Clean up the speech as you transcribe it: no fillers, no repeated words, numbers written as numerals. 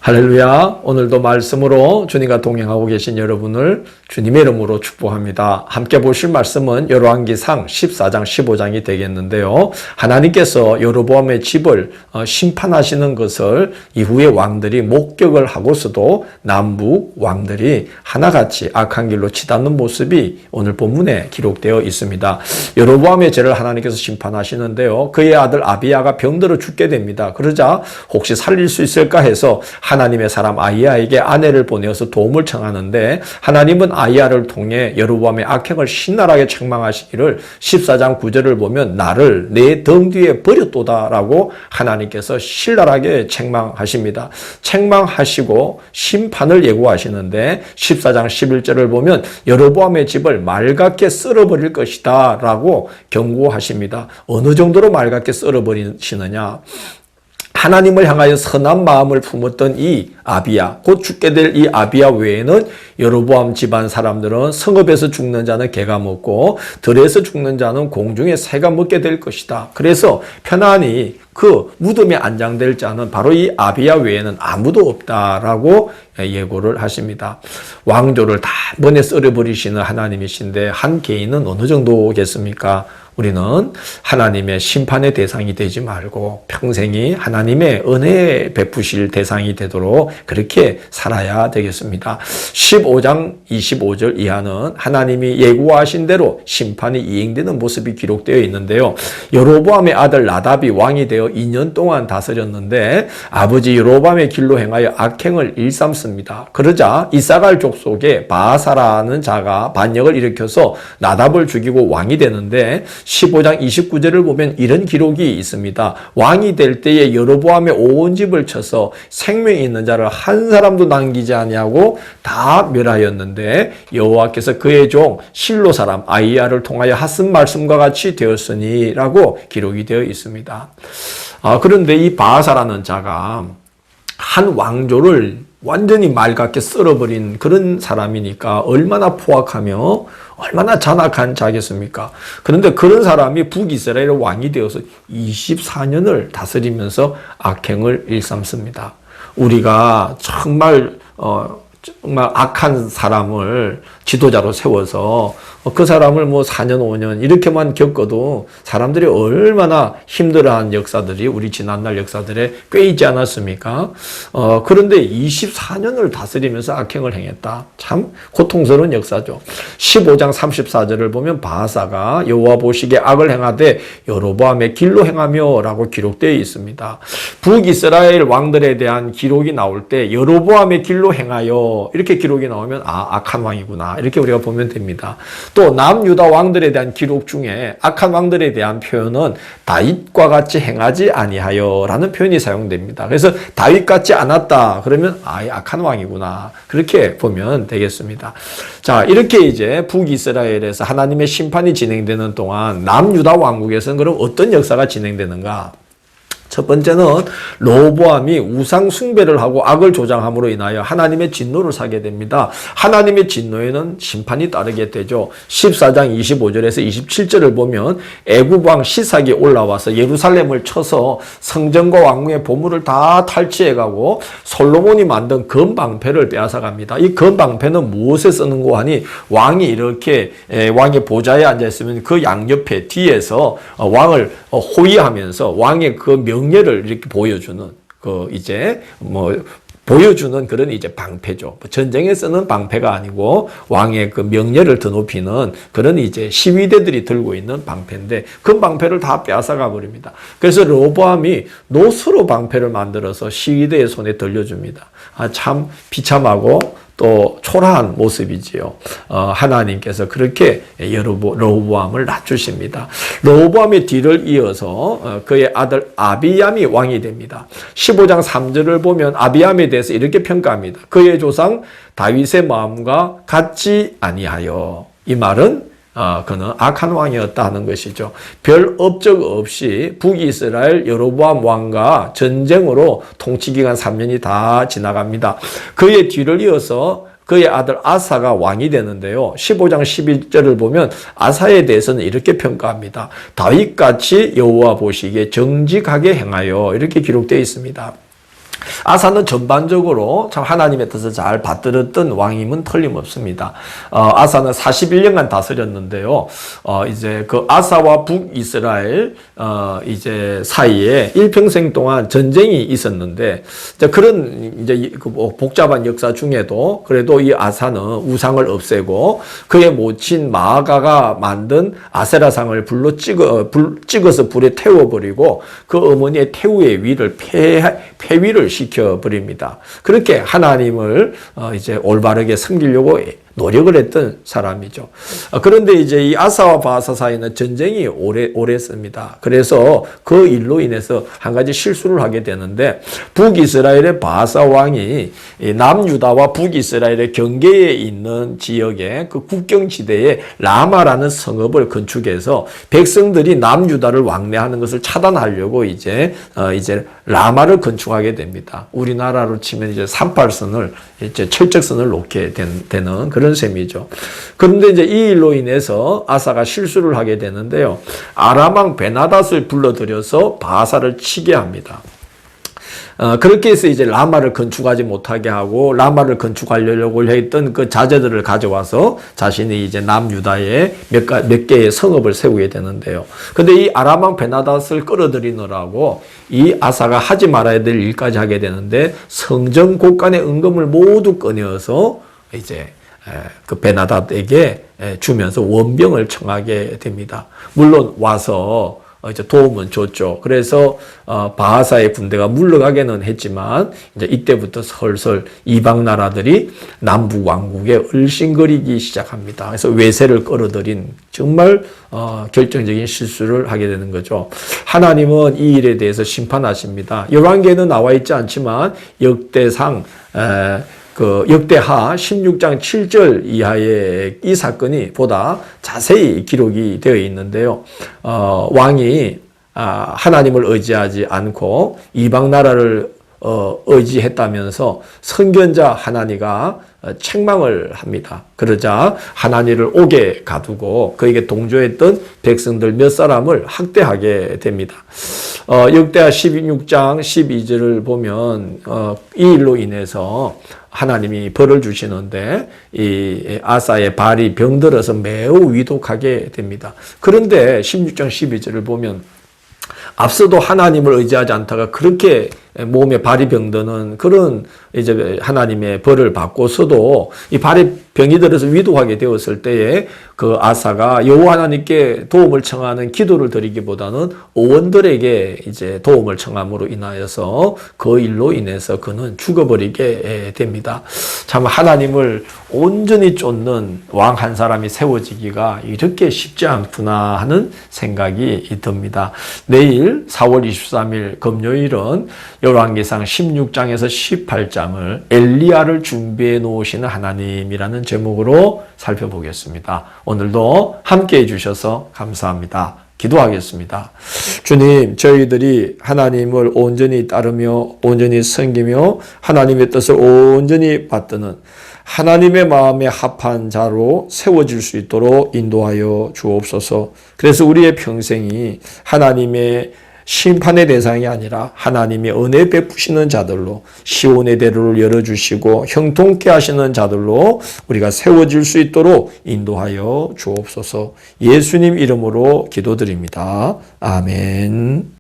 할렐루야. 오늘도 말씀으로 주님과 동행하고 계신 여러분을 주님의 이름으로 축복합니다. 함께 보실 말씀은 열왕기상 14장 15장이 되겠는데요. 하나님께서 여로보암의 집을 심판하시는 것을 이후에 왕들이 목격을 하고서도 남북 왕들이 하나같이 악한 길로 치닫는 모습이 오늘 본문에 기록되어 있습니다. 여로보암의 죄를 하나님께서 심판하시는데요. 그의 아들 아비야가 병들어 죽게 됩니다. 그러자 혹시 살릴 수 있을까 해서 하나님의 사람 아이야에게 아내를 보내어서 도움을 청하는데 하나님은 아이야를 통해 여로보암의 악행을 신랄하게 책망하시기를 14장 9절을 보면 나를 내 등 뒤에 버렸도다라고 하나님께서 신랄하게 책망하십니다. 책망하시고 심판을 예고하시는데 14장 11절을 보면 여로보암의 집을 맑게 썰어버릴 것이다 라고 경고하십니다. 어느 정도로 맑게 썰어버리시느냐? 하나님을 향하여 선한 마음을 품었던 이 아비야, 곧 죽게 될 이 아비야 외에는 여로보암 집안 사람들은 성읍에서 죽는 자는 개가 먹고 들에서 죽는 자는 공중에 새가 먹게 될 것이다. 그래서 편안히 그 무덤에 안장될 자는 바로 이 아비야 외에는 아무도 없다라고 예고를 하십니다. 왕조를 다 번에 썰어버리시는 하나님이신데 한 개인은 어느 정도겠습니까? 우리는 하나님의 심판의 대상이 되지 말고 평생이 하나님의 은혜 베푸실 대상이 되도록 그렇게 살아야 되겠습니다. 15장 25절 이하는 하나님이 예고하신 대로 심판이 이행되는 모습이 기록되어 있는데요. 여로보암의 아들 나답이 왕이 되어 2년 동안 다스렸는데 아버지 여로보암의 길로 행하여 악행을 일삼습니다. 그러자 이사갈 족속에 바아사라는 자가 반역을 일으켜서 나답을 죽이고 왕이 되는데 15장 29절을 보면 이런 기록이 있습니다. 왕이 될 때에 여로보암의 온 집을 쳐서 생명이 있는 자를 한 사람도 남기지 아니하고 다 멸하였는데 여호와께서 그의 종 실로 사람 아이야를 통하여 하신 말씀과 같이 되었으니 라고 기록이 되어 있습니다. 그런데 이 바아사라는 자가 한 왕조를 완전히 맑게 썰어버린 그런 사람이니까 얼마나 포악하며 얼마나 잔악한 자겠습니까? 그런데 그런 사람이 북이스라엘 왕이 되어서 24년을 다스리면서 악행을 일삼습니다. 우리가 정말 악한 사람을 지도자로 세워서 그 사람을 4년, 5년 이렇게만 겪어도 사람들이 얼마나 힘들어한 역사들이 우리 지난날 역사들에 꽤 있지 않았습니까? 그런데 24년을 다스리면서 악행을 행했다. 참 고통스러운 역사죠. 15장 34절을 보면 바아사가 여호와 보시기에 악을 행하되 여로보암의 길로 행하며 라고 기록되어 있습니다. 북이스라엘 왕들에 대한 기록이 나올 때 여로보암의 길로 행하여 이렇게 기록이 나오면 악한 왕이구나 이렇게 우리가 보면 됩니다. 또 남유다 왕들에 대한 기록 중에 악한 왕들에 대한 표현은 다윗과 같이 행하지 아니하여 라는 표현이 사용됩니다. 그래서 다윗 같지 않았다 그러면 악한 왕이구나 그렇게 보면 되겠습니다. 자, 이렇게 이제 북이스라엘에서 하나님의 심판이 진행되는 동안 남유다 왕국에서는 그럼 어떤 역사가 진행되는가? 첫 번째는 로보암이 우상 숭배를 하고 악을 조장함으로 인하여 하나님의 진노를 사게 됩니다. 하나님의 진노에는 심판이 따르게 되죠. 14장 25절에서 27절을 보면 애굽 왕 시삭이 올라와서 예루살렘을 쳐서 성전과 왕궁의 보물을 다 탈취해가고 솔로몬이 만든 금방패를 빼앗아갑니다. 이 금방패는 무엇에 쓰는고 하니 왕이 이렇게 왕의 보좌에 앉아있으면 그 양옆에 뒤에서 왕을 호위하면서 왕의 그 명예를 이렇게 보여주는 보여주는 그런 이제 방패죠. 전쟁에 쓰는 방패가 아니고 왕의 그 명예를 드높이는 그런 이제 시위대들이 들고 있는 방패인데 그 방패를 다 빼앗아가 버립니다. 그래서 로보암이 노스로 방패를 만들어서 시위대의 손에 들려줍니다. 참 비참하고 또 초라한 모습이지요. 하나님께서 그렇게 로보암을 낮추십니다. 로보암의 뒤를 이어서 그의 아들 아비얌이 왕이 됩니다. 15장 3절을 보면 아비얌에 대해서 이렇게 평가합니다. 그의 조상 다윗의 마음과 같지 아니하여. 이 말은 그는 악한 왕이었다 하는 것이죠. 별 업적 없이 북이스라엘 여로보암 왕과 전쟁으로 통치기간 3년이 다 지나갑니다. 그의 뒤를 이어서 그의 아들 아사가 왕이 되는데요. 15장 11절을 보면 아사에 대해서는 이렇게 평가합니다. 다윗같이 여호와 보시기에 정직하게 행하여 이렇게 기록되어 있습니다. 아사는 전반적으로 참 하나님의 뜻을 잘 받들었던 왕임은 틀림없습니다. 아사는 41년간 다스렸는데요. 이제 그 아사와 북이스라엘 이제 사이에 일평생 동안 전쟁이 있었는데, 그런 이제 그 복잡한 역사 중에도 그래도 이 아사는 우상을 없애고 그의 모친 마아가가 만든 아세라상을 불로 찍어서 불에 태워버리고 그 어머니의 태우의 위를 폐위를 시켜버립니다. 그렇게 하나님을 이제 올바르게 섬기려고 노력을 했던 사람이죠. 그런데 이제 이 아사와 바아사 사이는 전쟁이 오랬습니다. 그래서 그 일로 인해서 한 가지 실수를 하게 되는데, 북이스라엘의 바아사 왕이 남유다와 북이스라엘의 경계에 있는 지역에 그 국경지대에 라마라는 성읍을 건축해서 백성들이 남유다를 왕래하는 것을 차단하려고 이제 라마를 건축하게 됩니다. 우리나라로 치면 이제 38선을 이제 철책선을 놓게 되는 그런 셈이죠. 그런데 이제 이 일로 인해서 아사가 실수를 하게 되는데요. 아람 왕 베나닷을 불러들여서 바사를 치게 합니다. 그렇게 해서 이제 라마를 건축하지 못하게 하고, 라마를 건축하려고 했던 그 자재들을 가져와서 자신이 이제 남유다에 몇 개의 성읍을 세우게 되는데요. 근데 이 아람 왕 베나닷을 끌어들이느라고 이 아사가 하지 말아야 될 일까지 하게 되는데, 성전 곳간의 은금을 모두 꺼내어서 이제 그 베나닷에게 주면서 원병을 청하게 됩니다. 물론 와서 이제 도움은 줬죠. 그래서 바하사의 군대가 물러가게는 했지만 이제 이때부터 설설 이방 나라들이 남북 왕국에 얼씬거리기 시작합니다. 그래서 외세를 끌어들인 정말 결정적인 실수를 하게 되는 거죠. 하나님은 이 일에 대해서 심판하십니다. 열왕기에는 나와 있지 않지만 역대상 그 역대하 16장 7절 이하의 이 사건이 보다 자세히 기록이 되어 있는데요. 왕이 하나님을 의지하지 않고 이방 나라를 의지했다면서 선견자 하나니가 책망을 합니다. 그러자 하나니를 옥에 가두고 그에게 동조했던 백성들 몇 사람을 학대하게 됩니다. 역대하 16장 12절을 보면 이 일로 인해서 하나님이 벌을 주시는데 이 아사의 발이 병들어서 매우 위독하게 됩니다. 그런데 16장 12절을 보면 앞서도 하나님을 의지하지 않다가 그렇게 몸에 발이 병드는 그런 이제 하나님의 벌을 받고서도 이 발에 병이 들어서 위독하게 되었을 때에 그 아사가 여호와 하나님께 도움을 청하는 기도를 드리기보다는 어원들에게 이제 도움을 청함으로 인하여서 그 일로 인해서 그는 죽어버리게 됩니다. 참 하나님을 온전히 쫓는 왕 한 사람이 세워지기가 이렇게 쉽지 않구나 하는 생각이 듭니다. 내일 4월 23일 금요일은 열왕기상 16장에서 18장을 엘리야를 준비해 놓으시는 하나님이라는 제목으로 살펴보겠습니다. 오늘도 함께 해주셔서 감사합니다. 기도하겠습니다. 주님, 저희들이 하나님을 온전히 따르며 온전히 섬기며 하나님의 뜻을 온전히 받드는 하나님의 마음에 합한 자로 세워질 수 있도록 인도하여 주옵소서. 그래서 우리의 평생이 하나님의 심판의 대상이 아니라 하나님의 은혜 베푸시는 자들로 시온의 대로를 열어주시고 형통케 하시는 자들로 우리가 세워질 수 있도록 인도하여 주옵소서. 예수님 이름으로 기도드립니다. 아멘.